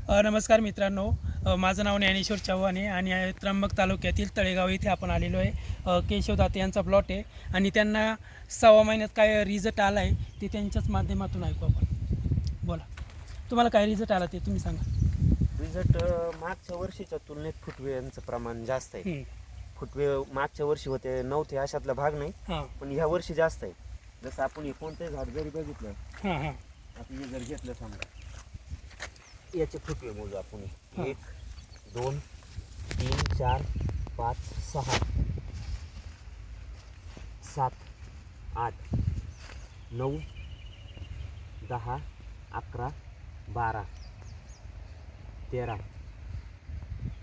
नमस्कार मित्रांनो, माझं नाव ज्ञानेश्वर चव्हाण आहे आणि त्र्यंबक तालुक्यातील तळेगाव इथे आपण आलेलो आहे. केशव दाते यांचा प्लॉट आहे आणि त्यांना 6 महिन्यात काय रिझल्ट आला आहे ते त्यांच्याच माध्यमातून ऐकू आपण. बोला, तुम्हाला काय रिझल्ट आला ते तुम्ही सांगा. रिझल्ट मागच्या वर्षीच्या तुलनेत फुटव्यांचं प्रमाण जास्त आहे. फुटवे मागच्या वर्षी होते नव्हते अशातला भाग नाही, हां पण ह्या वर्षी जास्त आहे. जसं आपण हे कोणतंही झाड जरी बघितलं, हां हां आपण हे जर घेतलं समजा, याचे फुटवे मोजू आपण. हां. 1 2 3 4 5 6 7 8 9 10 11 12 13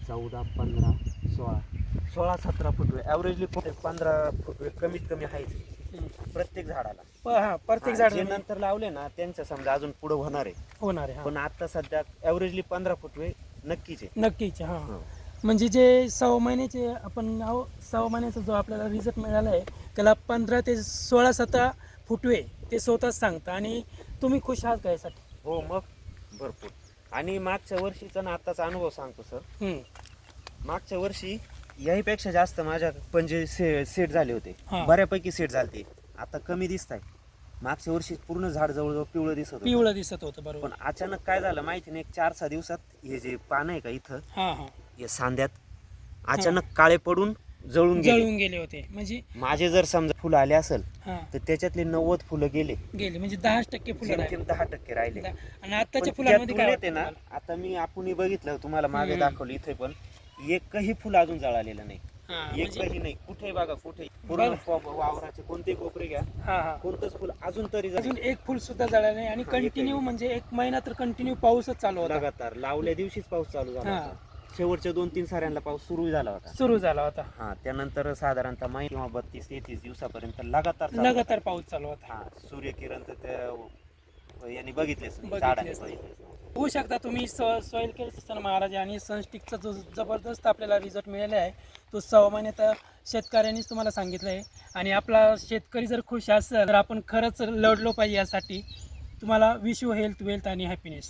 14 15 16 17 फुटवे ॲव्हरेजली 15 फुटवे कमीत कमी आहेत प्रत्येक झाडाला. प्रत्येक झाड जे नंतर लावले ना त्यांचं समजा अजून पुढे होणार आहे, होणार आहे. पण आता सध्या ॲव्हरेजली 15 फुटवे नक्कीच आहे. नक्कीच. हां, हो. म्हणजे जे 6 महिन्याचे आपण 6 महिन्याचा जो आपल्याला रिझल्ट मिळाला आहे त्याला 15 ते 16-17 फुटवे ते स्वतःच सांगता आणि तुम्ही खुश आहात का यासाठी? हो, मग भरपूर. आणि मागच्या वर्षीचा ना आताचा अनुभव सांगतो सर. मागच्या वर्षी याहीपेक्षा जास्त माझ्या पंजे सेट झाले होते. हां. बऱ्यापैकी सेट झाले. आता कमी दिसत आहे. मागच्या वर्षी पूर्ण झाड जवळजवळ पिवळं दिसत होतं. पिवळं दिसत होतं, बरोबर. पण अचानक काय झालं माहिती नाही, 4-6 दिवसात हे जे पानं आहे का इथं, हां हां हे सांद्यात अचानक काळे पडून जळून गेले होते. म्हणजे माझे जर समजा फुलं आले असेल हां तर त्याच्यातले 90 फुलं गेले. म्हणजे 10% फुलं राहिले. जेमतेम 10% राहिले. आणि आताच्या पण फुलांमध्ये त्या काय तुलनेत आहे ना, वाटतं आता मी आपण बघितलं तुम्हाला मागे हम्म. दाखवलं इथे, पण एकही फुल अजून जळालेलं नाही. तुम्हाला? हां, म्हणजे एकही नाही. कुठे बघा, कुठे पूर्ण वावराचे कोणते कोपरे घ्या, हां हां कोणतंच फुल अजून तरी अजून एक फुल सुद्धा जळालं नाही. आणि हां, कंटिन्यू एकही. म्हणजे 1 महिना तर कंटिन्यू पाऊसच चालू होता. लगातार लावल्या दिवशीच पाऊस चालू झाला हां. होता. शेवटच्या 2-3 साऱ्यांना पाऊस सुरू झाला होता. सुरू झाला होता. हा, त्यानंतर साधारणतः महिना किंवा 32-33 दिवसापर्यंत लगातार चालू होता. लगातार पाऊस चालू होता. हा, सूर्यकिरण तर त्या यांनी बघितलेच नाही, बघितलेच झाडाने नाही. बघितलेच नाही. होऊ शकता तुम्ही सॉईल केअर महाराज आणि सनस्टिकचा जो जबरदस्त आपल्याला रिझल्ट मिळाला आहे तो 6 महिन्यात शेतकऱ्यांनीच तुम्हाला सांगितलं आहे. आणि आपला शेतकरी जर खुश असेल तर आपण खरंच लढलो पाहिजे यासाठी. तुम्हाला विश यू हेल्थ, वेल्थ आणि हॅपीनेस.